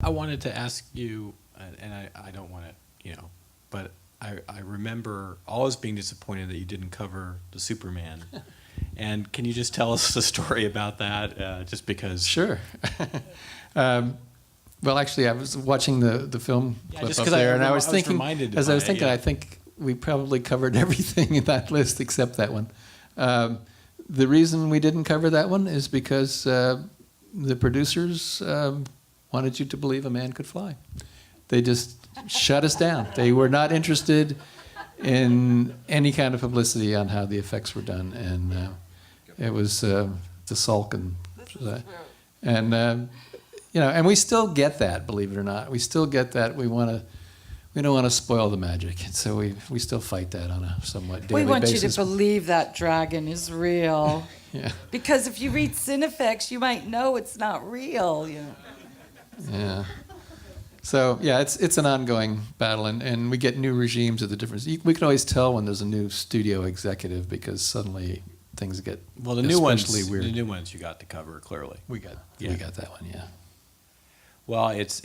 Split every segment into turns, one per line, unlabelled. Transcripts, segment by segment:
I wanted to ask you, and I don't want to, but I remember always being disappointed that you didn't cover the Superman. And can you just tell us the story about that, just because?
Sure. Well, actually, I was watching the film clip
just
up
'cause
and I was thinking,
reminded
as
by
I was
it,
thinking,
yeah.
I think we probably covered everything in that list except that one. The reason we didn't cover that one is because the producers wanted you to believe a man could fly. They just shut us down. They were not interested in any kind of publicity on how the effects were done, and it was the sulk and we still get that, believe it or not. We still get that. We don't want to spoil the magic, and so we still fight that on a somewhat daily
We want
basis.
you to believe that dragon is real.
Yeah.
Because if you read Cinefex, you might know it's not real.
Yeah. So yeah, it's an ongoing battle, and we get new regimes of the difference. We can always tell when there's a new studio executive because suddenly things get
Well, the new ones,
especially weird.
the new ones you got to cover clearly.
We got that one, yeah.
Well, it's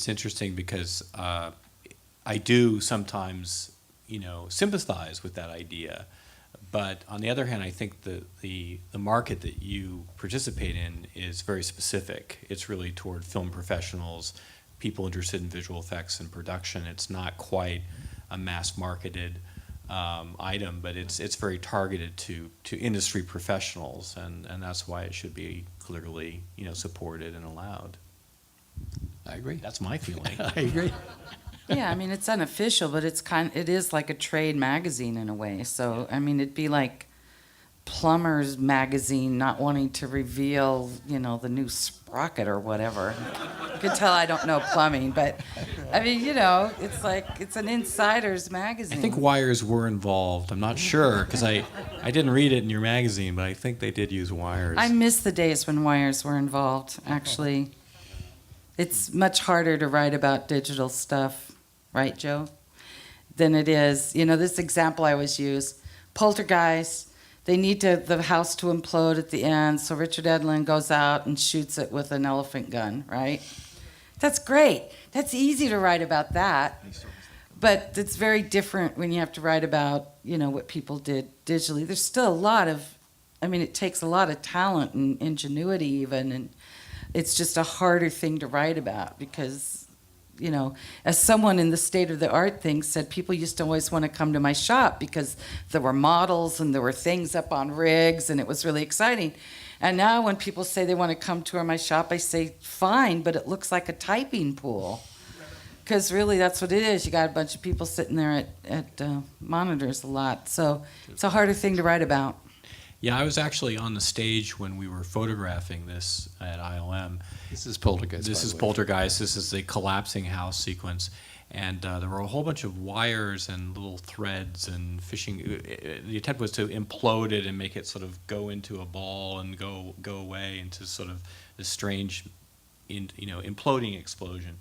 interesting because I do sometimes, sympathize with that idea, but on the other hand, I think the market that you participate in is very specific. It's really toward film professionals, people interested in visual effects and production. It's not quite a mass marketed item, but it's very targeted to industry professionals, and that's why it should be clearly supported and allowed.
I agree.
That's my feeling.
I agree.
Yeah, I mean, it's unofficial, but it is like a trade magazine in a way. So, I mean, it'd be like Plumber's magazine not wanting to reveal, the new sprocket or whatever. You could tell I don't know plumbing, but I mean, it's like, it's an insider's magazine.
I think wires were involved. I'm not sure because I didn't read it in your magazine, but I think they did use wires.
I miss the days when wires were involved, actually. It's much harder to write about digital stuff, right, Joe, than it is. This example I always use, Poltergeist, they need the house to implode at the end, so Richard Edlund goes out and shoots it with an elephant gun, right? That's great. That's easy to write about that. But it's very different when you have to write about, what people did digitally. There's still a lot of, it takes a lot of talent and ingenuity even, and it's just a harder thing to write about because, as someone in the state of the art thing said, people used to always want to come to my shop because there were models and there were things up on rigs and it was really exciting. And now when people say they want to come tour my shop, I say, fine, but it looks like a typing pool. Because really that's what it is. You got a bunch of people sitting there at monitors a lot. So it's a harder thing to write about.
Yeah, I was actually on the stage when we were photographing this at ILM.
This is Poltergeist.
This is Poltergeist. This is the collapsing house sequence. And there were a whole bunch of wires and little threads and fishing. The attempt was to implode it and make it sort of go into a ball and go away into sort of this strange, imploding explosion.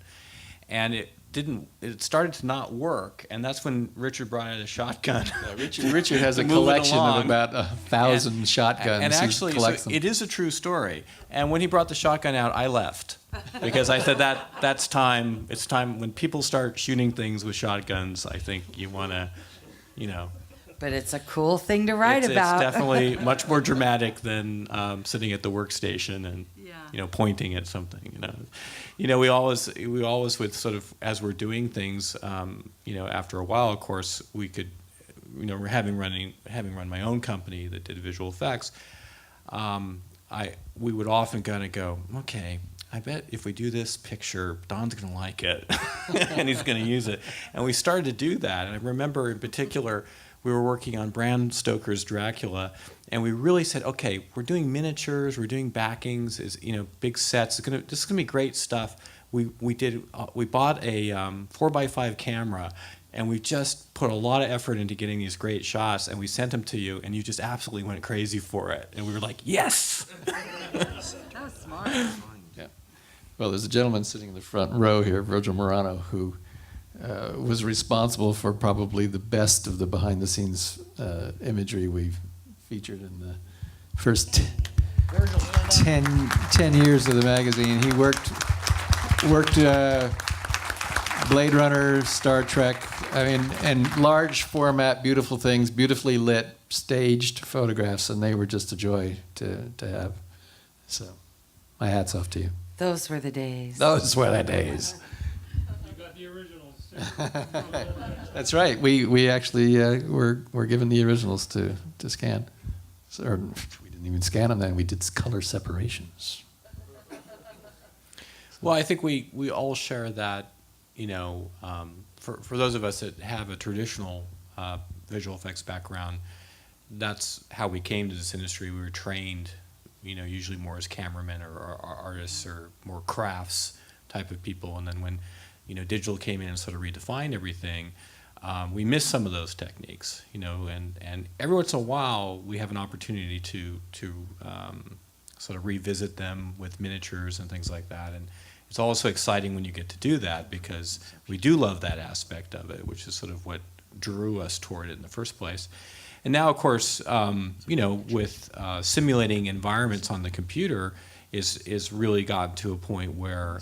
And it started to not work, and that's when Richard brought out a shotgun.
Yeah, Richard has a collection of about 1,000 shotguns.
And actually, it is a true story. And when he brought the shotgun out, I left. Because I said that's time. It's time when people start shooting things with shotguns, I think you want to,
But it's a cool thing to write about.
It's definitely much more dramatic than sitting at the workstation and pointing at something. We always would sort of, as we're doing things, after a while, of course, we could, having run my own company that did visual effects, we would often kind of go, okay, I bet if we do this picture, Don's going to like it, and he's going to use it. And we started to do that. And I remember in particular, we were working on Bram Stoker's Dracula, and we really said, okay, we're doing miniatures, we're doing backings, big sets. This is gonna be great stuff. We bought a 4x5 camera, and we just put a lot of effort into getting these great shots, and we sent them to you, and you just absolutely went crazy for it. And we were like, yes!
That was smart.
Yeah. Well, there's a gentleman sitting in the front row here, Virgil Morano, who was responsible for probably the best of the behind-the-scenes imagery we've featured in the first 10 years of the magazine. He worked worked Blade Runner, Star Trek. I mean, and large format, beautiful things, beautifully lit, staged photographs, and they were just a joy to have. So, my hat's off to you.
Those were the days.
Those were the days.
You got the originals.
That's right. We actually were given the originals to scan. So, or we didn't even scan them then. We did color separations.
Well, I think we all share that, you know, for those of us that have a traditional visual effects background, that's how we came to this industry. We were trained, you know, usually more as cameramen or artists or more crafts type of people. And then when, you know, digital came in and sort of redefined everything, we missed some of those techniques, you know, and every once in a while we have an opportunity to sort of revisit them with miniatures and things like that. And it's also exciting when you get to do that because we do love that aspect of it, which is sort of what drew us toward it in the first place. And now, of course, you know, with simulating environments on the computer is really gotten to a point where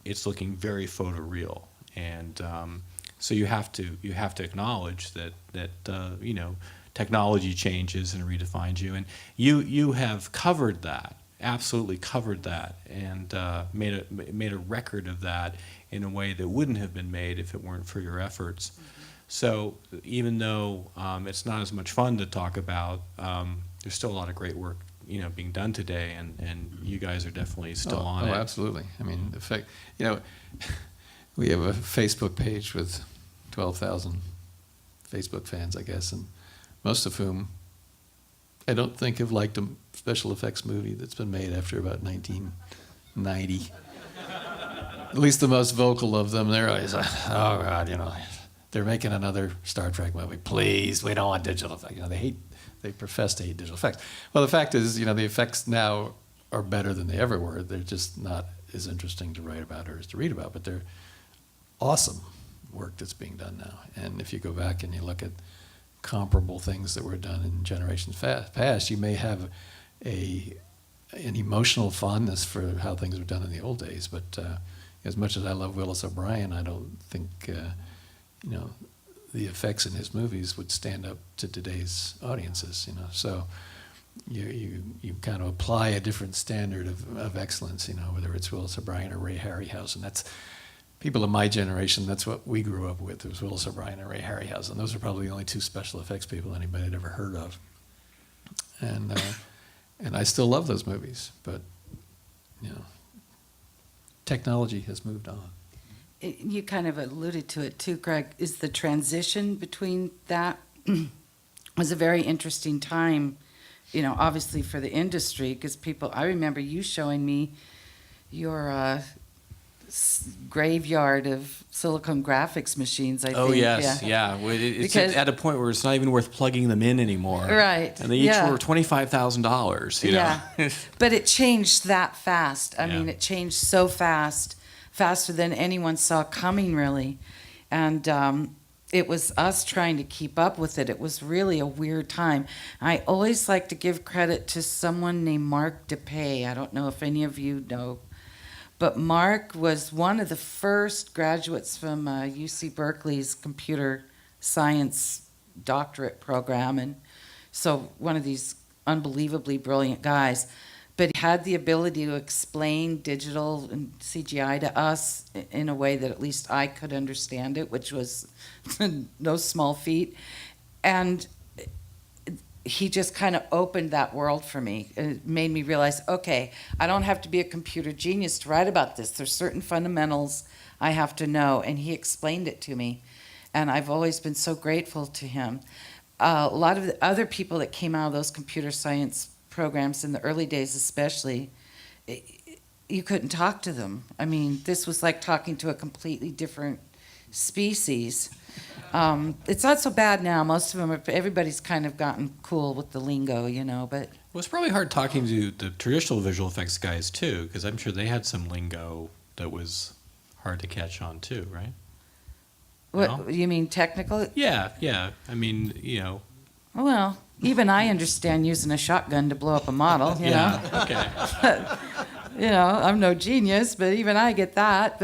it's looking very photoreal. And so you have to acknowledge that you know, technology changes and redefines you. And you have covered that. Absolutely covered that and made a record of that in a way that wouldn't have been made if it weren't for your efforts. Mm-hmm. So even though it's not as much fun to talk about, there's still a lot of great work, you know, being done today, and you guys are definitely still on it.
Oh, absolutely. I mean, the fact, you know, we have a Facebook page with 12,000 Facebook fans, I guess, and most of whom I don't think have liked a special effects movie that's been made after about 1990. At least the most vocal of them, they're always like, oh God, you know, they're making another Star Trek movie. Please, we don't want digital effects. You know, they profess to hate digital effects. Well, the fact is, you know, the effects now are better than they ever were. They're just not as interesting to write about or as to read about, but they're awesome work that's being done now. And if you go back and you look at comparable things that were done in generations past, you may have an emotional fondness for how things were done in the old days. But as much as I love Willis O'Brien, I don't think you know, the effects in his movies would stand up to today's audiences. You know, so you kind of apply a different standard of excellence. You know, whether it's Willis O'Brien or Ray Harryhausen. That's people of my generation, that's what we grew up with. It was Willis O'Brien and Ray Harryhausen. Those are probably the only two special effects people anybody had ever heard of. And I still love those movies, but, you know, technology has moved on.
You kind of alluded to it too, Craig, is the transition between that was a very interesting time, you know, obviously for the industry, because people, I remember you showing me your graveyard of Silicon graphics machines, I think.
Oh, yes, yeah. Well, it's
Because-
at a point where it's not even worth plugging them in anymore.
Right,
And they each
yeah.
were $25,000, you know.
Yeah. But it changed that fast. I mean,
Yeah.
it changed so fast, faster than anyone saw coming, really. And it was us trying to keep up with it. It was really a weird time. I always like to give credit to someone named Mark DePay. I don't know if any of you know. But Mark was one of the first graduates from UC Berkeley's computer science doctorate program. And so one of these unbelievably brilliant guys. But he had the ability to explain digital and CGI to us in a way that at least I could understand it, which was no small feat. And he just kind of opened that world for me. It made me realize, okay, I don't have to be a computer genius to write about this. There's certain fundamentals I have to know, and he explained it to me. And I've always been so grateful to him. A lot of the other people that came out of those computer science programs in the early days especially, you couldn't talk to them. I mean, this was like talking to a completely different species. It's not so bad now. Most of them, everybody's kind of gotten cool with the lingo, you know, but...
Well, it's probably hard talking to the traditional visual effects guys, too, because I'm sure they had some lingo that was hard to catch on, too, right?
What,
No?
you mean technical?
Yeah, yeah. I mean, you know.
Well, even I understand using a shotgun to blow up a model, you know?
Yeah, okay.
I'm no genius, but even I get that.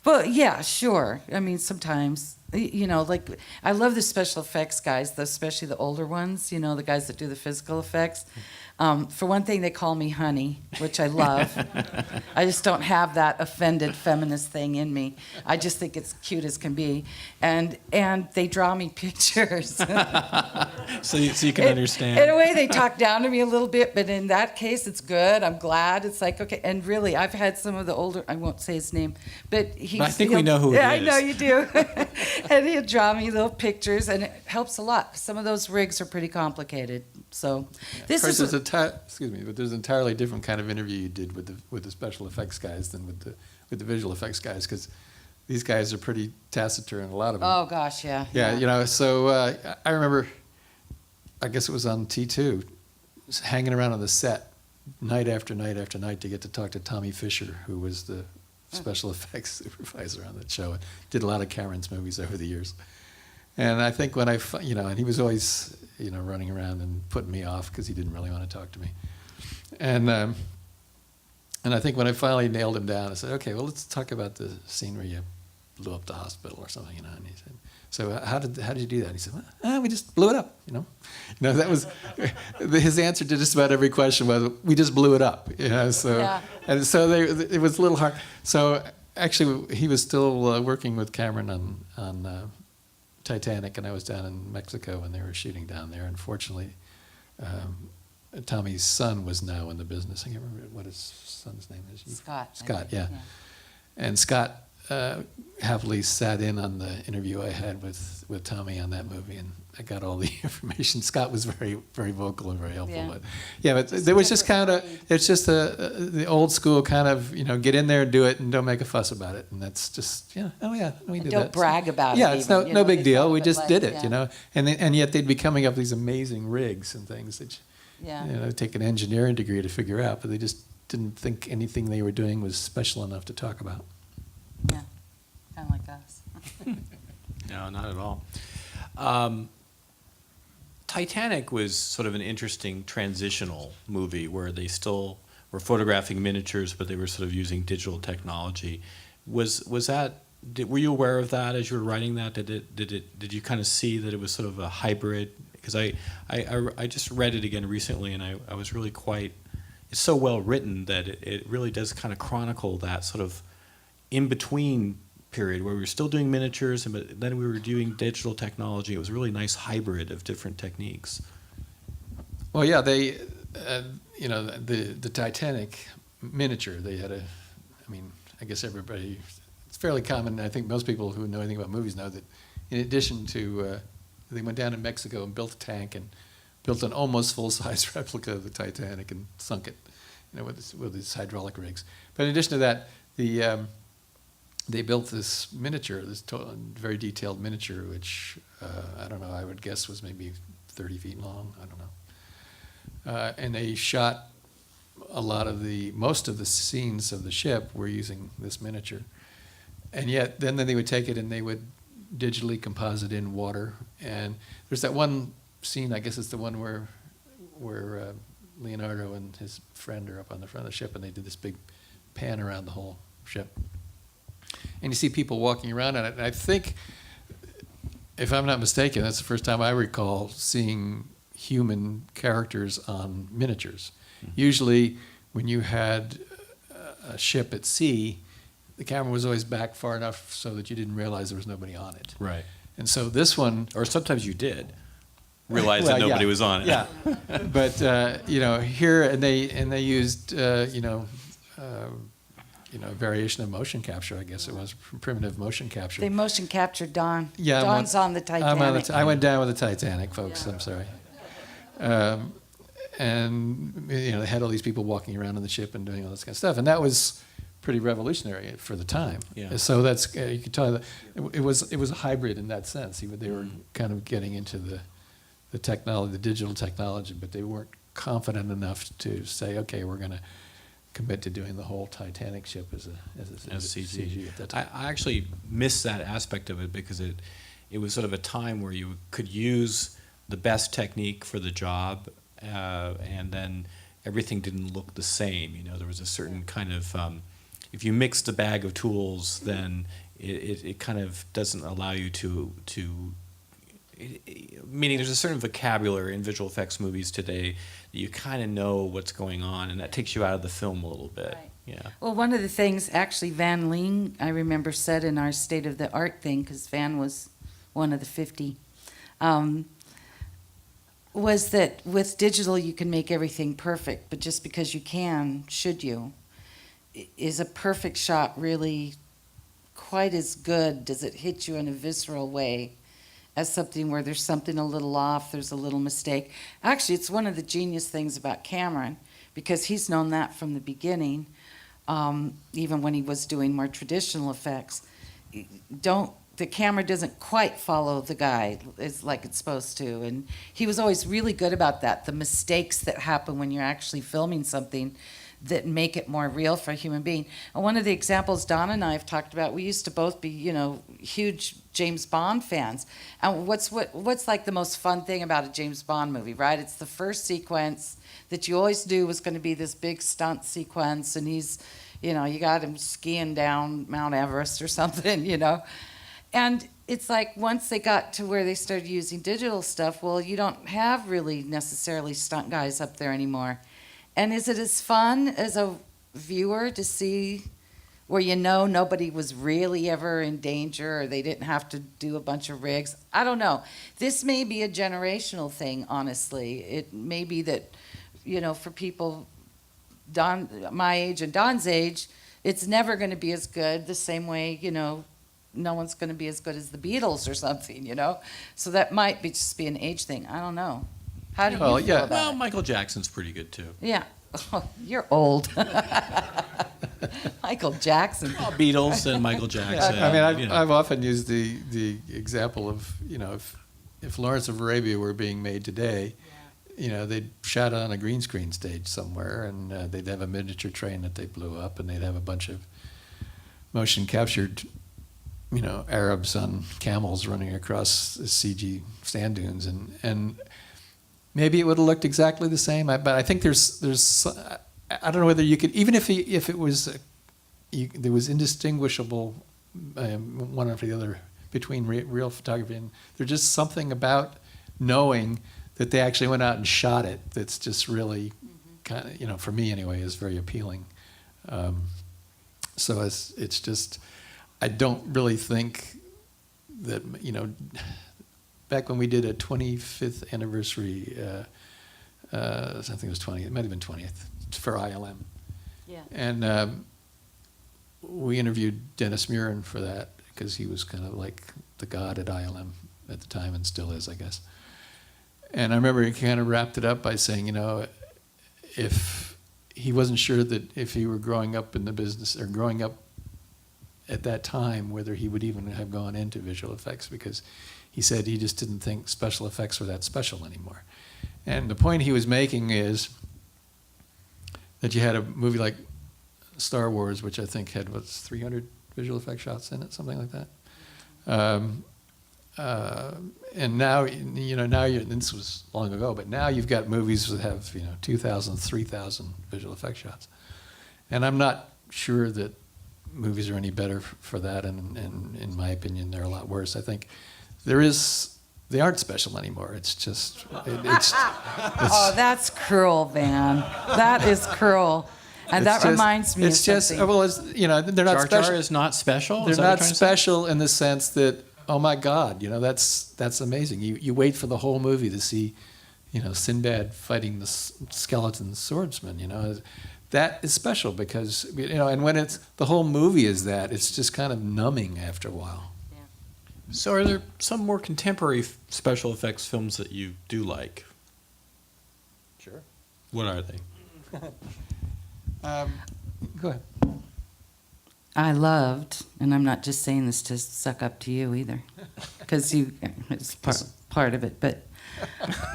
But yeah, sure. I mean, sometimes, like I love the special effects guys, especially the older ones. The guys that do the physical effects. For one thing, they call me honey, which I love. I just don't have that offended feminist thing in me. I just think it's cute as can be, and they draw me pictures.
So you can understand.
In a way, they talk down to me a little bit, but in that case, it's good. I'm glad. It's like, okay. And really, I've had some of the older, I won't say his name, but
I think we know who it
yeah,
is.
I know you do. And he'll draw me little pictures, and it helps a lot. Some of those rigs are pretty complicated. So this
Of course,
is...
excuse me, but there's an entirely different kind of interview you did with the special effects guys than with the visual effects guys, because these guys are pretty taciturn, a lot of them.
Oh, gosh, yeah.
Yeah, so I remember, I guess it was on T2, hanging around on the set night after night after night to get to talk to Tommy Fisher, who was the special effects supervisor on that show. Did a lot of Cameron's movies over the years. And I think when and he was always, running around and putting me off because he didn't really want to talk to me. And I think when I finally nailed him down, I said, okay, well, let's talk about the scene where you blew up the hospital or something, And he said, so how did you do that? And he said, well, we just blew it up, that was his answer to just about every question was, we just blew it up, So
Yeah.
and so it was a little hard. So actually, he was still working with Cameron on Titanic, and I was down in Mexico when they were shooting down there. Unfortunately, Tommy's son was now in the business. I can't remember what his son's name is.
Scott.
Scott, yeah. And Scott happily sat in on the interview I had with Tommy on that movie, and I got all the information. Scott was very, very vocal and very helpful.
Yeah.
But there was just kind of, it's just the old school kind of, get in there and do it and don't make a fuss about it. And that's just, we did that.
Don't brag about it.
Yeah, it's
even,
no big
they
deal.
thought
We
of it
just
like-
did it,
yeah.
And yet they'd be coming up with these amazing rigs and things that, take an engineering degree to figure out, but they just didn't think anything they were doing was special enough to talk about.
Yeah, kind of like us.
No, not at all. Titanic was sort of an interesting transitional movie where they still were photographing miniatures, but they were sort of using digital technology. Was that? Were you aware of that as you were writing that? Did you kind of see that it was sort of a hybrid? Because I just read it again recently, and I was really quite. It's so well written that it really does kind of chronicle that sort of in between period where we were still doing miniatures, but then we were doing digital technology. It was a really nice hybrid of different techniques.
Well, yeah, they, the Titanic miniature, they had I guess everybody, it's fairly common. I think most people who know anything about movies know that in addition to, they went down to Mexico and built a tank and built an almost full-size replica of the Titanic and sunk it, with these hydraulic rigs. But in addition to that, they built this miniature, this very detailed miniature, which, I don't know, I would guess was maybe 30 feet long, I don't know. And they shot most of the scenes of the ship were using this miniature. And yet, then they would take it and they would digitally composite in water. And there's that one scene, I guess it's the one where Leonardo and his friend are up on the front of the ship and they did this big pan around the whole ship. And you see people walking around on it. And I think, if I'm not mistaken, that's the first time I recall seeing human characters on miniatures. Mm-hmm. Usually, when you had a ship at sea, the camera was always back far enough so that you didn't realize there was nobody on it.
Right.
And so this one...
Or sometimes you did realize that nobody was on it.
Yeah. But, here, and they used, variation of motion capture, I guess it was, primitive motion capture.
They motion captured Don.
Yeah,
Don's on the Titanic.
I went down with the Titanic, folks. Yeah. I'm sorry. And they had all these people walking around on the ship and doing all this kind of stuff, and that was pretty revolutionary for the time.
Yeah.
So that's you could tell that it was a hybrid in that sense. They were kind of getting into the technology, the digital technology, but they weren't confident enough to say, okay, we're going to commit to doing the whole Titanic ship as CG at that time.
I actually missed that aspect of it because it was sort of a time where you could use the best technique for the job, and then everything didn't look the same. You know, there was a certain kind of, if you mixed a bag of tools, then it kind of doesn't allow you to meaning there's a certain vocabulary in visual effects movies today that you kind of know what's going on, and that takes you out of the film a little bit.
Right.
Yeah.
Well, one of the things actually Van Leen, I remember, said in our State of the Art thing, because Van was one of the 50, was that with digital you can make everything perfect, but just because you can, should you? Is a perfect shot really quite as good? Does it hit you in a visceral way as something where there's something a little off, there's a little mistake? Actually, it's one of the genius things about Cameron, because he's known that from the beginning, even when he was doing more traditional effects. The camera doesn't quite follow the guide as like it's supposed to, and he was always really good about that. The mistakes that happen when you're actually filming something that make it more real for a human being. And one of the examples Don and I have talked about, we used to both be, huge James Bond fans. And what's like the most fun thing about a James Bond movie, right? It's the first sequence that you always knew was going to be this big stunt sequence, and he's, you got him skiing down Mount Everest or something, And it's like once they got to where they started using digital stuff, well, you don't have really necessarily stunt guys up there anymore. And is it as fun as a viewer to see where nobody was really ever in danger, or they didn't have to do a bunch of rigs? I don't know. This may be a generational thing, honestly. It may be that, for people my age and Don's age, it's never going to be as good the same way, no one's going to be as good as the Beatles or something, So that might just be an age thing. I don't know. How do you feel about
Well,
it?
Michael Jackson's pretty good too.
Yeah. Oh, you're old. Michael Jackson.
Well, Beatles and Michael Jackson.
I've often used the example of, if Lawrence of Arabia were being made today, they'd shot on a green screen stage somewhere, and they'd have a miniature train that they blew up, and they'd have a bunch of motion captured, Arabs on camels running across the CG sand dunes, and maybe it would have looked exactly the same. But I think there's I don't know whether you could, even if it was there was indistinguishable one after the other between real photography, and there's just something about knowing that they actually went out and shot it that's just really kind of, for me anyway, is very appealing. So it's just, I don't really think that, back when we did a 25th anniversary, I think it was 20th, it might have been 20th, for ILM.
Yeah.
And we interviewed Dennis Murin for that, because he was kind of like the god at ILM at the time, and still is, I guess. And I remember he kind of wrapped it up by saying, if he wasn't sure that if he were growing up in the business, or growing up at that time, whether he would even have gone into visual effects, because he said he just didn't think special effects were that special anymore. And the point he was making is that you had a movie like Star Wars, which I think had, 300 visual effects shots in it, something like that. And now, and this was long ago, but now you've got movies that have, 2,000, 3,000 visual effects shots. And I'm not sure that movies are any better for that, and in my opinion, they're a lot worse. I think they aren't special anymore. It's just, it's
Oh, that's cruel, Van. That is cruel. And that reminds me of something.
It's just, well, they're not
Jar
special.
Jar is not special?
They're
Is that what
not
you're trying to say?
special in the sense that, oh my God, that's amazing. You wait for the whole movie to see, Sinbad fighting the skeleton swordsman. That is special because, and when it's the whole movie is that, it's just kind of numbing after a while.
So are there some more contemporary special effects films that you do like?
Sure.
What are they?
Go ahead.
I loved, and I'm not just saying this to suck up to you either, because it's part of it, but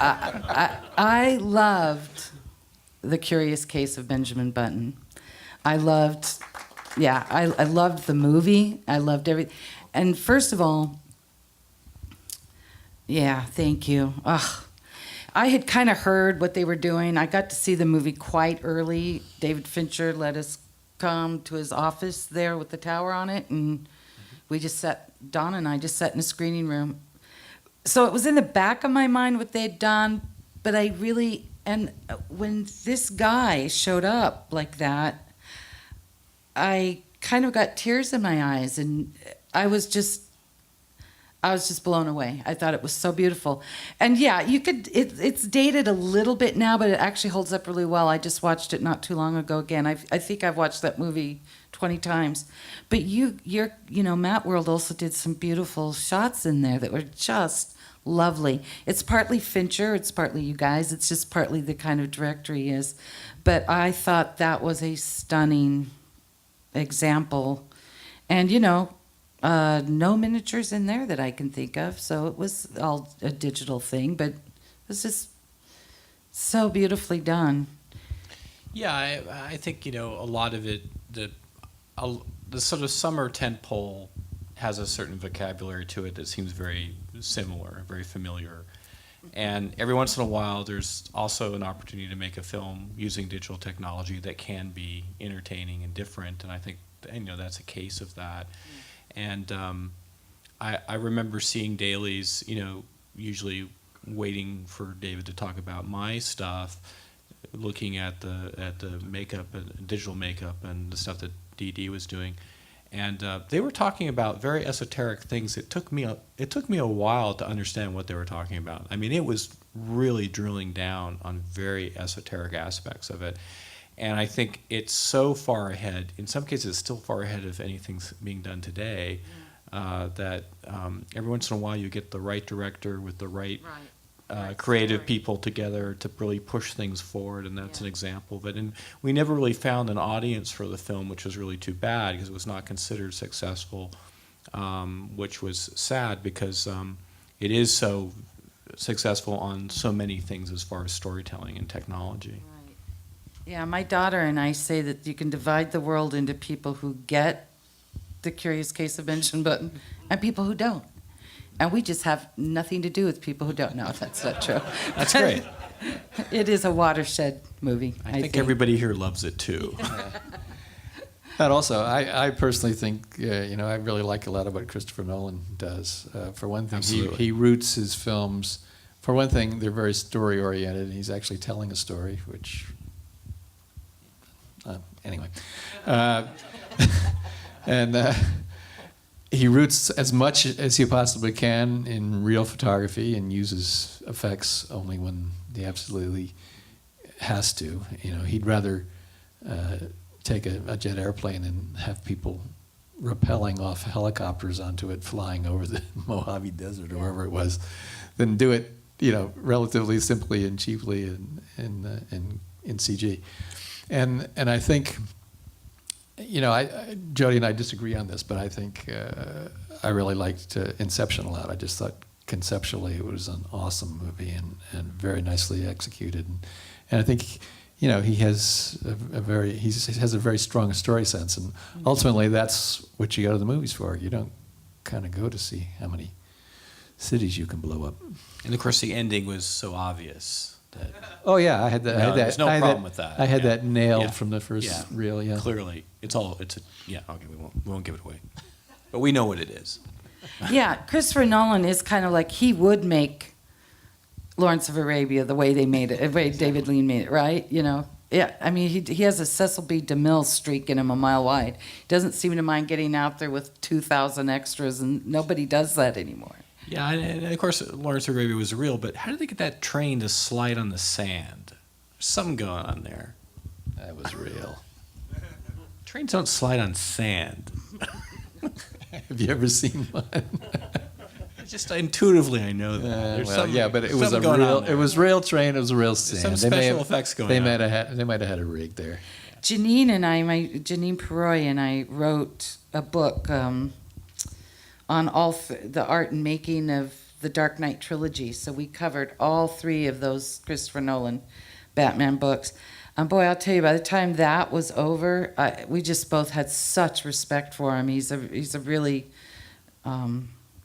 I loved The Curious Case of Benjamin Button. I loved the movie. I loved everything. And first of all, yeah, thank you. Ugh. I had kind of heard what they were doing. I got to see the movie quite early. David Fincher let us come to his office there with the tower on it, and we just sat, Don and I just sat in a screening room. So it was in the back of my mind what they'd done, but I really, and when this guy showed up like that, I kind of got tears in my eyes, and I was just blown away. I thought it was so beautiful. And yeah, it's dated a little bit now, but it actually holds up really well. I just watched it not too long ago again. I think I've watched that movie 20 times. But Matt World also did some beautiful shots in there that were just lovely. It's partly Fincher, it's partly you guys, it's just partly the kind of director he is. But I thought that was a stunning example. And, no miniatures in there that I can think of, so it was all a digital thing, but it was just so beautifully done.
Yeah, I think a lot of it, the sort of summer tentpole has a certain vocabulary to it that seems very similar, very familiar. And every once in a while, there's also an opportunity to make a film using digital technology that can be entertaining and different. And I think that's a case of that. And I remember seeing dailies, usually waiting for David to talk about my stuff, looking at the makeup and digital makeup and the stuff that DD was doing, and they were talking about very esoteric things. It took me a while to understand what they were talking about. I mean, it was really drilling down on very esoteric aspects of it. And I think it's so far ahead, in some cases it's still far ahead of anything being done today, that every once in a while you get the right director with the right creative people together to really push things forward, and that's an example of it. And we never really found an audience for the film, which was really too bad because it was not considered successful, which was sad because it is so successful on so many things as far as storytelling and technology.
Yeah, my daughter and I say that you can divide the world into people who get the Curious Case of Benjamin Button and people who don't. And we just have nothing to do with people who don't know. That's not true.
That's great.
It is a watershed movie,
I think everybody here loves it too.
And also, I personally think, I really like a lot of what Christopher Nolan does. For one thing, he roots his films. For one thing, they're very story-oriented, and he's actually telling a story, which... anyway. And he roots as much as he possibly can in real photography and uses effects only when he absolutely has to. He'd rather take a jet airplane and have people rappelling off helicopters onto it flying over the Mojave Desert or wherever it was than do it, relatively simply and cheaply in CG. And I think, Jody and I disagree on this, but I think I really liked Inception a lot. I just thought conceptually it was an awesome movie and very nicely executed. And I think, he has a very strong story sense, and ultimately that's what you go to the movies for. You don't kind of go to see how many cities you can blow up.
And of course, the ending was so obvious.
Oh yeah, I had that.
There's no problem with that.
I had that nailed from the first reel. Yeah,
clearly, okay, we won't give it away, but we know what it is.
Yeah, Christopher Nolan is kind of like he would make Lawrence of Arabia the way they made it, the way David Lean made it, right? Yeah. I mean, he has a Cecil B. DeMille streak in him a mile wide. He doesn't seem to mind getting out there with 2,000 extras, and nobody does that anymore.
Yeah, and of course, Lawrence of Arabia was real, but how did they get that train to slide on the sand? There's something going on there.
That was real.
Trains don't slide on sand.
Have you ever seen one?
Just intuitively, I know that.
But it was a real. It was real train. It was a real sand.
Some special effects going on.
They might have had a rig there.
Janine Peroy and I wrote a book on all the art and making of the Dark Knight trilogy. So we covered all three of those Christopher Nolan Batman books. Boy, I'll tell you, by the time that was over, we just both had such respect for him. He's a really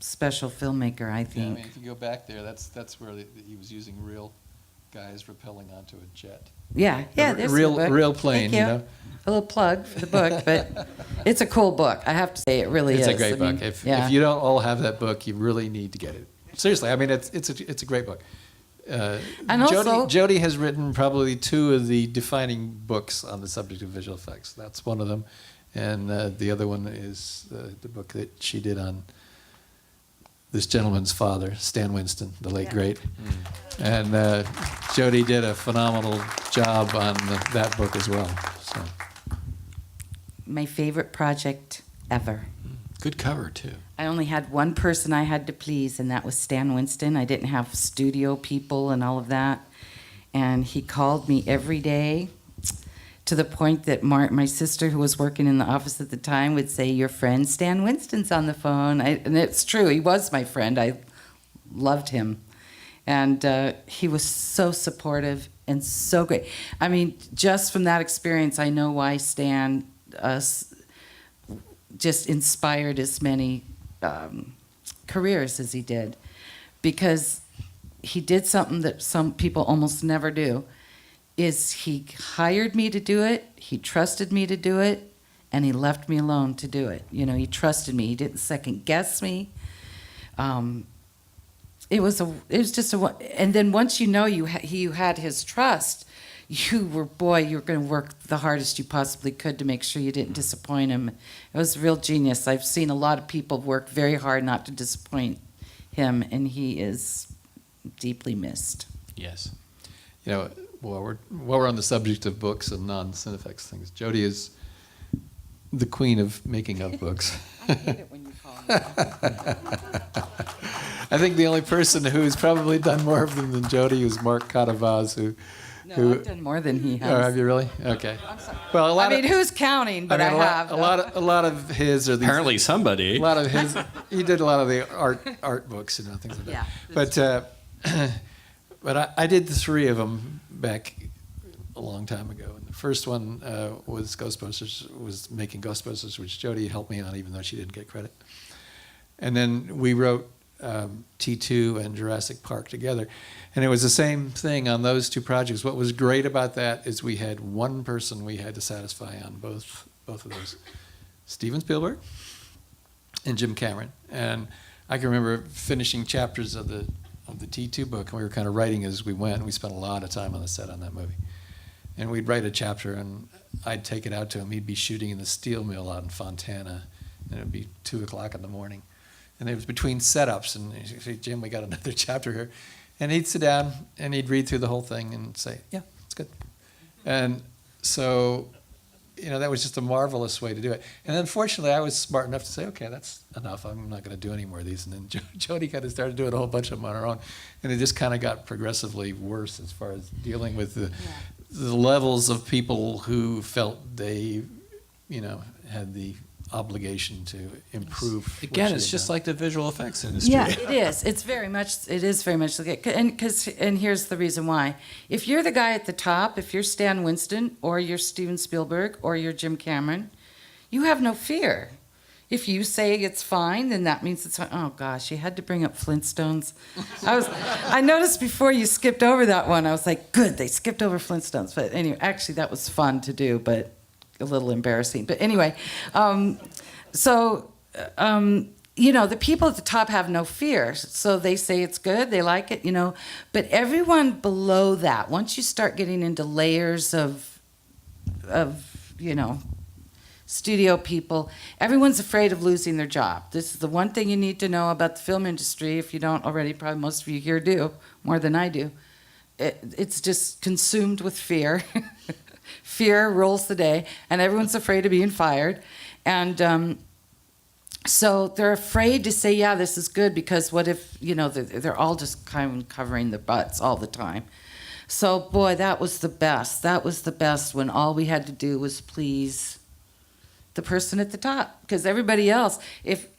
special filmmaker, I think.
Yeah, if you go back there, that's where he was using real guys rappelling onto a jet.
Yeah, there's
real,
the book.
real plane,
Thank
you know.
A little plug for the book, but it's a cool book. I have to say, it really
It's
is.
a great
I mean,
book. If
yeah.
you don't all have that book, you really need to get it. Seriously, I mean, it's a great book.
And also-
Jody has written probably 2 of the defining books on the subject of visual effects. That's one of them, and the other one is the book that she did on this gentleman's father, Stan Winston, the late great. And Jody did a phenomenal job on that book as well. So.
My favorite project ever.
Good cover, too.
I only had one person I had to please, and that was Stan Winston. I didn't have studio people and all of that. And he called me every day to the point that my sister, who was working in the office at the time, would say, "Your friend Stan Winston's on the phone." And it's true. He was my friend. I loved him. And he was so supportive and so great. I mean, just from that experience, I know why Stan just inspired as many careers as he did, because he did something that some people almost never do, is he hired me to do it, he trusted me to do it, and he left me alone to do it. You know, he trusted me. He didn't second guess me. It was just and then once you know you had his trust, you were going to work the hardest you possibly could to make sure you didn't disappoint him. It was real genius. I've seen a lot of people work very hard not to disappoint him, and he is deeply missed.
Yes.
You know, while we're on the subject of books and non-Cinefex things, Jody is the queen of making up books.
I hate it when you call me.
I think the only person who's probably done more of them than Jody is Mark Cadavaz,
No, I've done more than he has.
Oh, have you really? Okay. Well,
Who's counting? But I have.
A lot of his are these.
Apparently somebody.
A lot of his. He did a lot of the art books, you know, things like that.
Yeah.
But I did the 3 of them back a long time ago. And the first one was Ghostbusters. Was making Ghostbusters, which Jody helped me on, even though she didn't get credit. And then we wrote T2 and Jurassic Park together. And it was the same thing on those 2 projects. What was great about that is we had one person we had to satisfy on both of those. Steven Spielberg and Jim Cameron. And I can remember finishing chapters of the T2 book, and we were kind of writing as we went. And we spent a lot of time on the set on that movie. And we'd write a chapter, and I'd take it out to him. He'd be shooting in the steel mill out in Fontana, and it would be 2 o'clock in the morning. And it was between setups, and he'd say, "Jim, we got another chapter here." And he'd sit down, and he'd read through the whole thing and say, "Yeah, it's good." And so, you know, that was just a marvelous way to do it. And then fortunately, I was smart enough to say, "Okay, that's enough. I'm not going to do any more of these." And then Jody kind of started doing a whole bunch of them on her own. And it just kind of got progressively worse as far as dealing with the levels of people who felt they, you know, had the obligation to improve.
Again, it's just like the visual effects industry.
Yeah, it is. It is very much like it. And here's the reason why. If you're the guy at the top, if you're Stan Winston or you're Steven Spielberg or you're Jim Cameron, you have no fear. If you say it's fine, then that means it's fine. Oh gosh, you had to bring up Flintstones. I noticed before you skipped over that one. I was like, good, they skipped over Flintstones. But anyway, actually that was fun to do, but a little embarrassing. But anyway, you know, the people at the top have no fear. So they say it's good, they like it, you know. But everyone below that, once you start getting into layers of you know, studio people, everyone's afraid of losing their job. This is the one thing you need to know about the film industry. If you don't already, probably most of you here do, more than I do. It's just consumed with fear. Fear rules the day, and everyone's afraid of being fired. And so they're afraid to say, yeah, this is good, because what if, you know, they're all just kind of covering their butts all the time. So, boy, that was the best. That was the best when all we had to do was please the person at the top. Because everybody else, if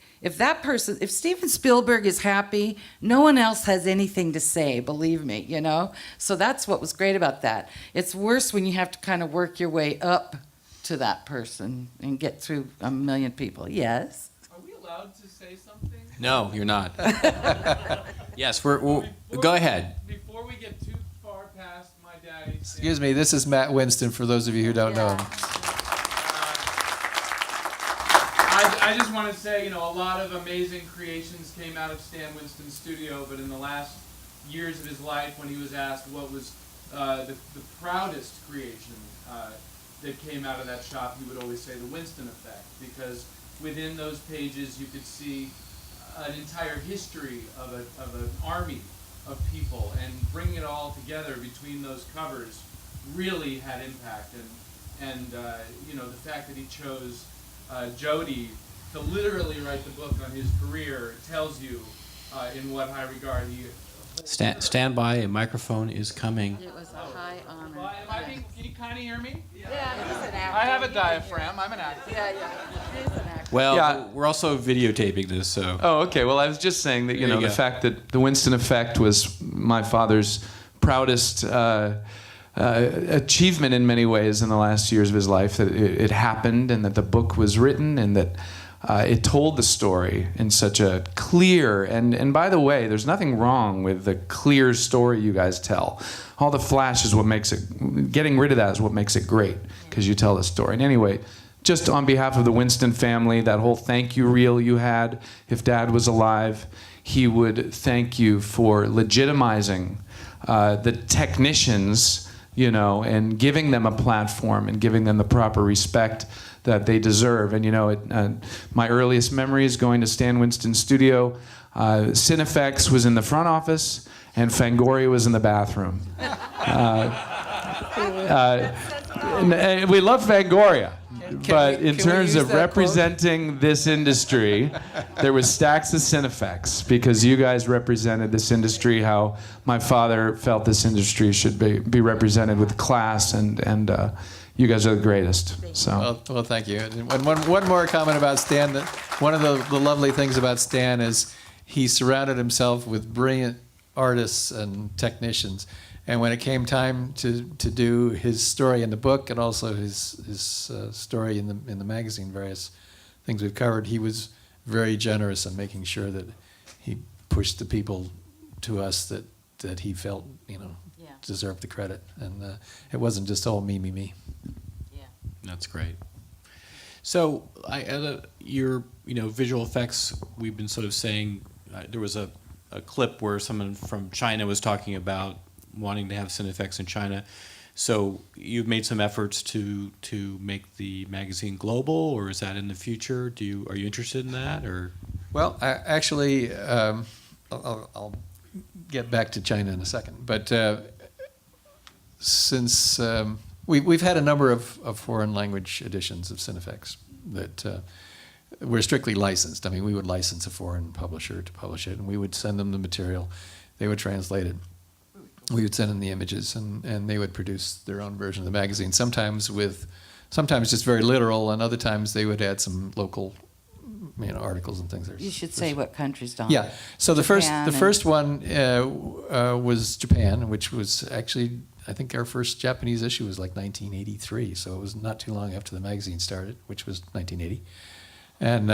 Steven Spielberg is happy, no one else has anything to say, believe me, you know? So that's what was great about that. It's worse when you have to kind of work your way up to that person and get through a million people. Yes?
Are we allowed to say something?
No, you're not. Yes, we'll go ahead.
Before we get too far past daddy.
Excuse me, this is Matt Winston, for those of you who don't know him.
I just want to say, a lot of amazing creations came out of Stan Winston's studio, but in the last years of his life, when he was asked what was the proudest creation that came out of that shop, he would always say the Winston effect, because within those pages you could see an entire history of an army of people, and bringing it all together between those covers really had impact. And the fact that he chose Jody to literally write the book on his career tells you in what high regard he.
Stand by, a microphone is coming.
It was a high honor.
Can you kind of hear me?
Yeah, he's an actor.
I have a diaphragm. I'm an actor.
Yeah, he's an actor.
Well,
Yeah.
we're also videotaping this, so.
Oh, okay. Well, I was just saying that,
There you
the
go.
fact that the Winston effect was my father's proudest achievement in many ways in the last years of his life, that it happened, and that the book was written, and that it told the story in such a clear, and by the way, there's nothing wrong with the clear story you guys tell. All the flash is what makes it, getting rid of that is what makes it great, because you tell the story. And anyway, just on behalf of the Winston family, that whole thank you reel you had, if Dad was alive, he would thank you for legitimizing the technicians, and giving them a platform and giving them the proper respect that they deserve. And my earliest memory is going to Stan Winston's studio. Cinefex was in the front office, and Fangoria was in the bathroom. And we love Fangoria, but in
can we
terms
use
of
that quote?
representing this industry, there was stacks of Cinefex, because you guys represented this industry how my father felt this industry should be represented with class, and you guys are the greatest. So.
Well, thank you. And one more comment about Stan. That one of the lovely things about Stan is he surrounded himself with brilliant artists and technicians. And when it came time to do his story in the book, and also his story in the magazine, various things we've covered, he was very generous in making sure that he pushed the people to us that he felt deserved the credit, and it wasn't just all me.
Yeah.
That's great. So, your visual effects. We've been sort of saying there was a clip where someone from China was talking about wanting to have Cinefex in China. So you've made some efforts to make the magazine global, or is that in the future? Are you interested in that, or?
Well, I'll get back to China in a second, but since we've had a number of foreign language editions of Cinefex that were strictly licensed. I mean, we would license a foreign publisher to publish it, and we would send them the material. They would translate it. We would send them the images, and they would produce their own version of the magazine. Sometimes just very literal, and other times they would add some local, articles and things.
You should say what countries don't.
Yeah. So the
Japan
first one was Japan, which was actually, I think our first Japanese issue was like 1983. So it was not too long after the magazine started, which was 1980. And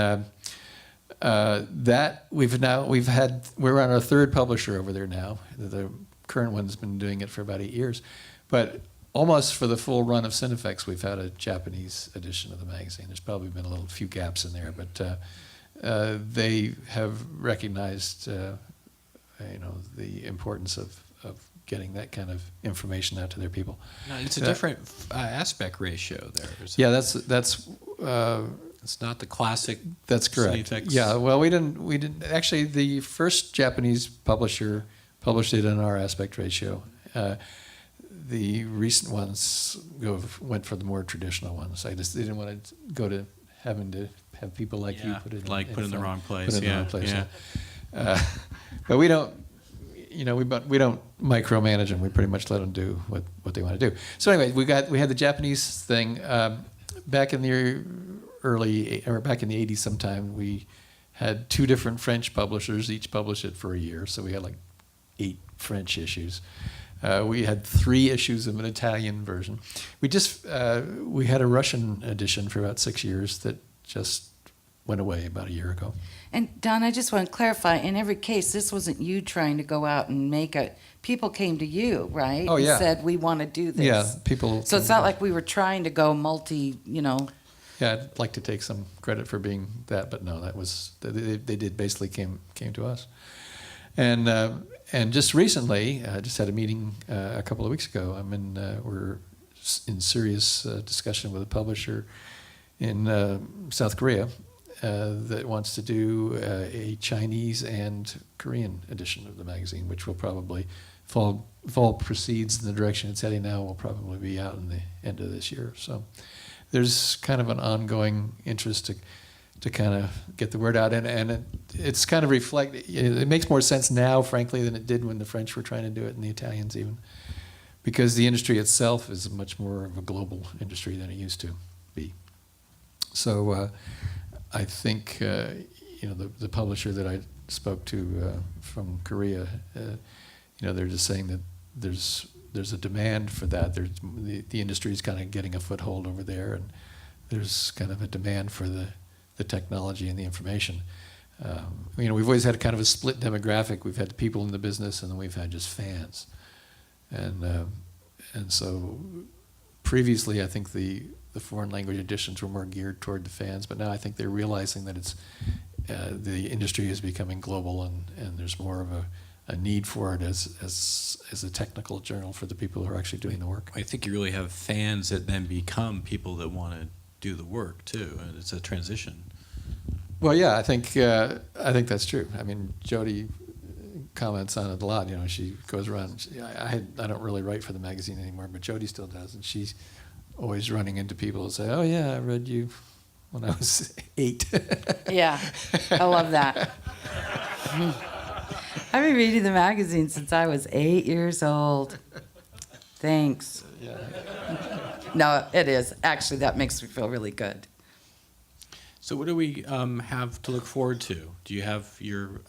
that we're on our third publisher over there now. The current one's been doing it for about 8 years, but almost for the full run of Cinefex, we've had a Japanese edition of the magazine. There's probably been a few gaps in there, but they have recognized, the importance of getting that kind of information out to their people.
No, it's a different aspect ratio there.
Yeah, that's.
It's not the classic.
That's correct.
Cinefex.
Yeah. Well, we didn't actually. The first Japanese publisher published it in our aspect ratio. The recent ones went for the more traditional ones. I just didn't want to go to having to have people like you put it
put in the wrong place.
Put it in the wrong place. Yeah. But we don't. We don't micromanage them. We pretty much let them do what they want to do. So anyway, we had the Japanese thing back in the back in the 80s. Sometime we had 2 different French publishers. Each published it for a year. So we had like 8 French issues. We had 3 issues of an Italian version. We had a Russian edition for about 6 years that just went away about a year ago.
And Don, I just want to clarify, in every case, this wasn't you trying to go out and make it. People came to you, right?
Oh, yeah.
And said, we want to do this.
Yeah, people.
So it's not like we were trying to go multi,
Yeah, I'd like to take some credit for being that, but no, they did basically came to us, and just recently, I just had a meeting a couple of weeks ago. We're in serious discussion with a publisher in South Korea that wants to do a Chinese and Korean edition of the magazine, which will probably, if all proceeds in the direction it's heading now, will probably be out in the end of this year. So there's kind of an ongoing interest to kind of get the word out, and it's kind of it makes more sense now, frankly, than it did when the French were trying to do it, and the Italians even, because the industry itself is much more of a global industry than it used to be. So I think the publisher that I spoke to from Korea, they're just saying that there's a demand for that. The industry is kind of getting a foothold over there, and there's kind of a demand for the technology and the information. We've always had kind of a split demographic. We've had people in the business, and then we've had just fans. And so previously, I think the foreign language editions were more geared toward the fans, but now I think they're realizing that it's the industry is becoming global, and there's more of a need for it as a technical journal for the people who are actually doing the work.
I think you really have fans that then become people that want to do the work too, and it's a transition.
Well, yeah, I think that's true. I mean, Jody comments on it a lot. She goes around. I don't really write for the magazine anymore, but Jody still does, and she's always running into people and say, "Oh yeah, I read you when I was 8."
Yeah, I love that. I've been reading the magazine since I was 8 years old. Thanks.
Yeah.
No, it is. Actually, that makes me feel really good.
So what do we have to look forward to? Do you have your,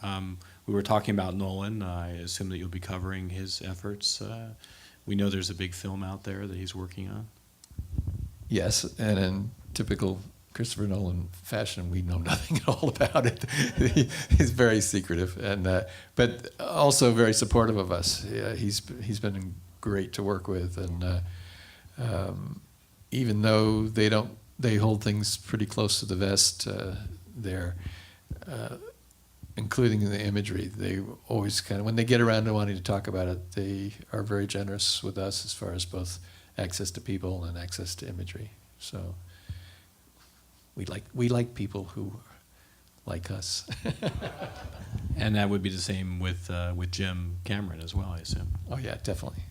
we were talking about Nolan. I assume that you'll be covering his efforts. We know there's a big film out there that he's working on.
Yes, and in typical Christopher Nolan fashion, we know nothing at all about it. He's very secretive, but also very supportive of us. Yeah, he's been great to work with, and even though they hold things pretty close to the vest there, including the imagery. They always when they get around to wanting to talk about it, they are very generous with us as far as both access to people and access to imagery. So we like people who like us.
And that would be the same with Jim Cameron as well, I assume.
Oh yeah, definitely.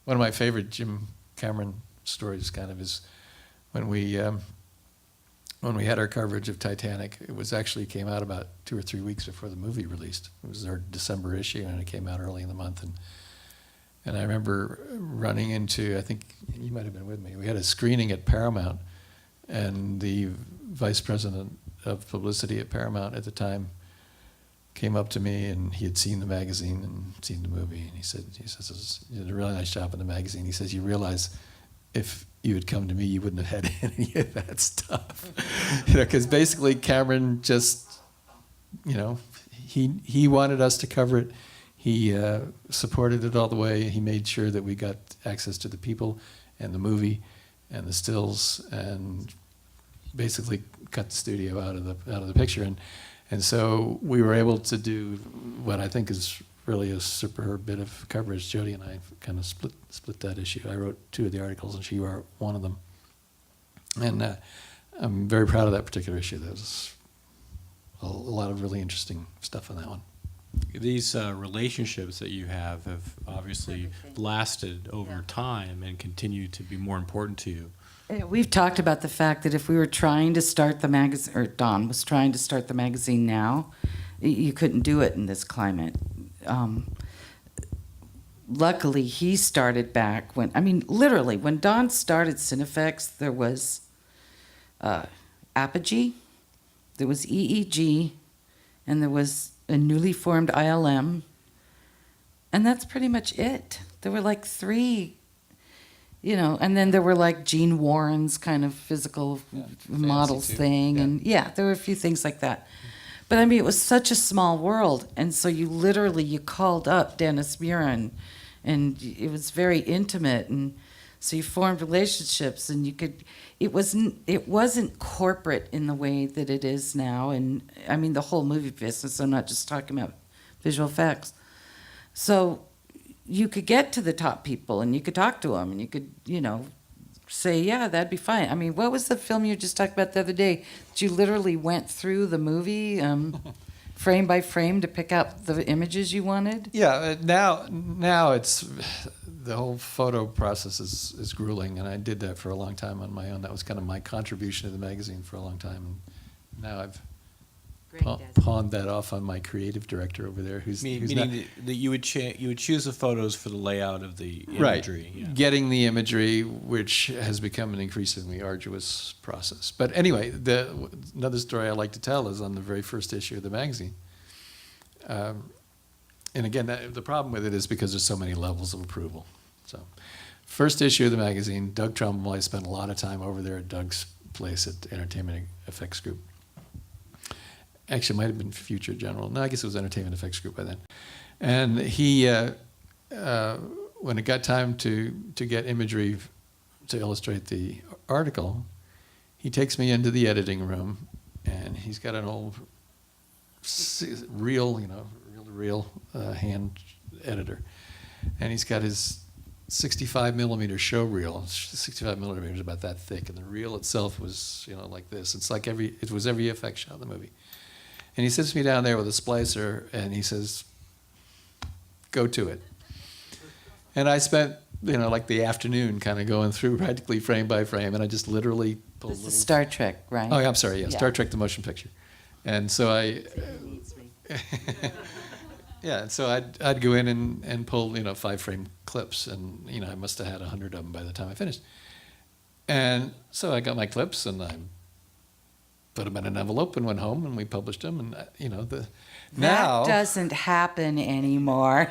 One of my favorite Jim Cameron stories kind of is when we had our coverage of Titanic. It was actually came out about 2 or 3 weeks before the movie released. It was our December issue, and it came out early in the month. And I remember running into, I think you might have been with me, we had a screening at Paramount, and the vice president of publicity at Paramount at the time came up to me, and he had seen the magazine and seen the movie, and he says, "You did a really nice job in the magazine." He says, "You realize if you had come to me, you wouldn't have had any of that stuff." Because basically Cameron just, he wanted us to cover it. He supported it all the way. He made sure that we got access to the people and the movie and the stills, and basically cut the studio out of the picture. And so we were able to do what I think is really a superb bit of coverage. Jody and I kind of split that issue. I wrote 2 of the articles, and she wrote one of them. And I'm very proud of that particular issue. There was a lot of really interesting stuff in that one.
These relationships that you have obviously lasted over time and continue to be more important to you.
We've talked about the fact that if we were trying to start the magazine, or Don was trying to start the magazine now, you couldn't do it in this climate. Luckily, he started back literally, when Don started Cinefex, there was Apogee, there was EEG, and there was a newly formed ILM, and that's pretty much it. There were like 3 you know, and then there were like Gene Warren's kind of physical models
too.
thing.
Yeah.
And yeah, there were a few things like that. But I mean, it was such a small world. And so you called up Dennis Muren, and it was very intimate. And so you formed relationships, and it wasn't corporate in the way that it is now. And I mean, the whole movie business, I'm not just talking about visual effects. So you could get to the top people, and you could talk to them, and you could, you know, say, yeah, that'd be fine. I mean, what was the film you just talked about the other day? That you literally went through the movie frame by frame to pick out the images you wanted?
Yeah, now it's the whole photo process is grueling, and I did that for a long time on my own. That was kind of my contribution to the magazine for a long time. And now I've pawned that off on my creative director over there, who's
Meaning that you would choose the photos for the layout of the imagery.
Right. Getting the imagery, which has become an increasingly arduous process. But anyway, another story I like to tell is on the very first issue of the magazine. And again, the problem with it is because there's so many levels of approval. So, first issue of the magazine, Doug Trumbull, I spent a lot of time over there at Doug's place at Entertainment Effects Group. Actually, it might have been Future General. No, I guess it was Entertainment Effects Group by then. And he, when it got time to get imagery to illustrate the article, he takes me into the editing room, and he's got an old reel hand editor, and he's got his 65 millimeter show reel. 65 millimeters is about that thick, and the reel itself was, you know, like this. It's like it was every effect shot in the movie. And he sits me down there with a splicer, and he says, "Go to it." And I spent, you know, like the afternoon kind of going through practically frame by frame, and I just literally pulled
This is Star Trek, right?
Oh, yeah, I'm sorry, yeah,
Yeah.
Star Trek the motion picture. And so I'd go in and pull, you know, 5-frame clips, and, you know, I must have had 100 of them by the time I finished. And so I got my clips, and I put them in an envelope and went home, and we published them. And, you know,
That doesn't happen anymore.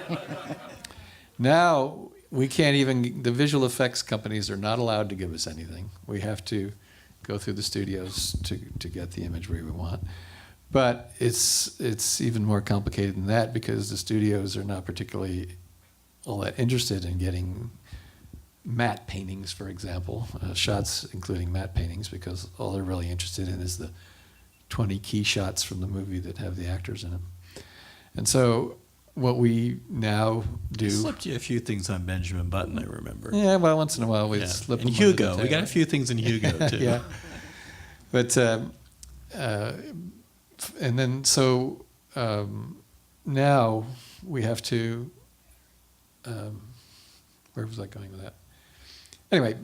now we can't even, the visual effects companies are not allowed to give us anything. We have to go through the studios to get the imagery we want. But it's even more complicated than that, because the studios are not particularly all that interested in getting matte paintings, for example, shots including matte paintings, because all they're really interested in is the 20 key shots from the movie that have the actors in them. And so what we now do...
Slipped you a few things on Benjamin Button, I remember.
Yeah, well, once in a while we
Yeah.
slip
And
them under the
Hugo. We
table.
got a few things in Hugo, too.
Yeah. But, and then, so now we have to, where was I going with that? Anyway,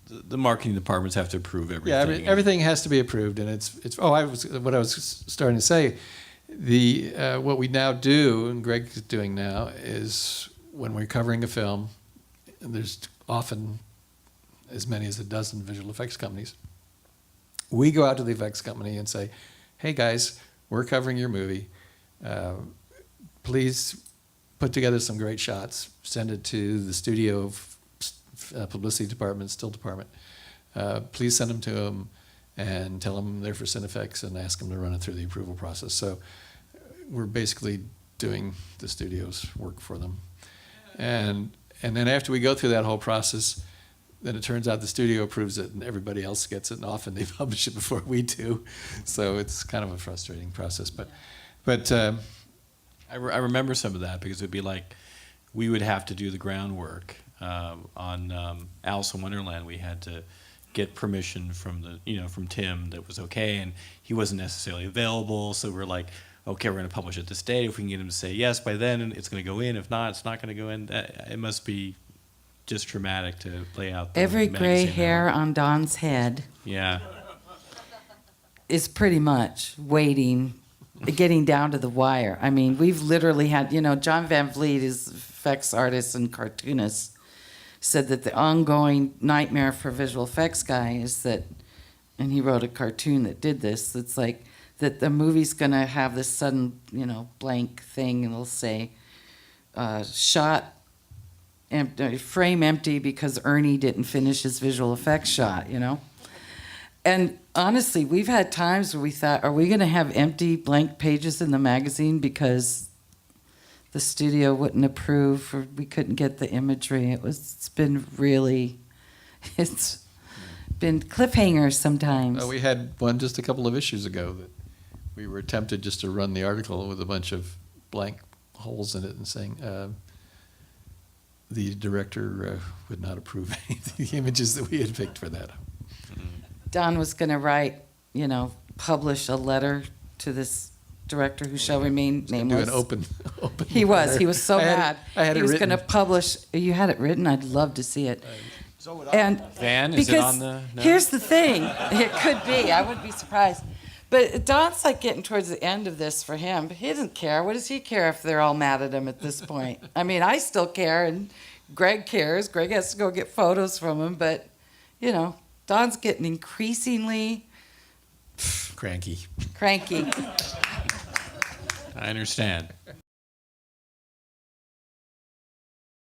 The marketing departments have to approve everything.
yeah, everything has to be approved, and what I was starting to say, what we now do, and Greg is doing now, is when we're covering a film, and there's often as many as a dozen visual effects companies, we go out to the effects company and say, "Hey guys, we're covering your movie. Please put together some great shots. Send it to the studio publicity department, still department. Please send them to them and tell them they're for Cinefex and ask them to run it through the approval process." So we're basically doing the studio's work for them. And then after we go through that whole process, then it turns out the studio approves it and everybody else gets it, and often they publish it before we do. So it's kind of a frustrating process. But
I remember some of that, because it would be like we would have to do the groundwork. On Alice in Wonderland, we had to get permission from from Tim that was okay, and he wasn't necessarily available. So we're like, okay, we're going to publish it this day. If we can get him to say yes by then, it's going to go in. If not, it's not going to go in. It must be just traumatic to lay out the
Every gray
magazine
hair
hour.
on Don's head
Yeah.
is pretty much waiting, getting down to the wire. I mean, we've literally had, John Van Vliet is effects artist and cartoonist, said that the ongoing nightmare for a visual effects guy is that, and he wrote a cartoon that did this, it's like that the movie's going to have this sudden, blank thing, and it'll say, shot frame empty because Ernie didn't finish his visual effects shot, you know? And honestly, we've had times where we thought, are we going to have empty blank pages in the magazine because the studio wouldn't approve or we couldn't get the imagery? It's been cliffhangers sometimes.
We had one just a couple of issues ago that we were tempted just to run the article with a bunch of blank holes in it and saying the director would not approve any of the images that we had picked for that.
Don was going to write, publish a letter to this director who shall remain nameless.
Do an open
He was so
I had it-
mad.
I had
he
it
was
written.
going to publish. You had it written. I'd love to see it. And
Van, is it
because
on the? No?
here's the thing, it could be. I wouldn't be surprised. But Don's like getting towards the end of this for him. But he doesn't care. What does he care if they're all mad at him at this point? I mean, I still care, and Greg cares. Greg has to go get photos from him. But Don's getting increasingly
Cranky.
cranky.
I understand.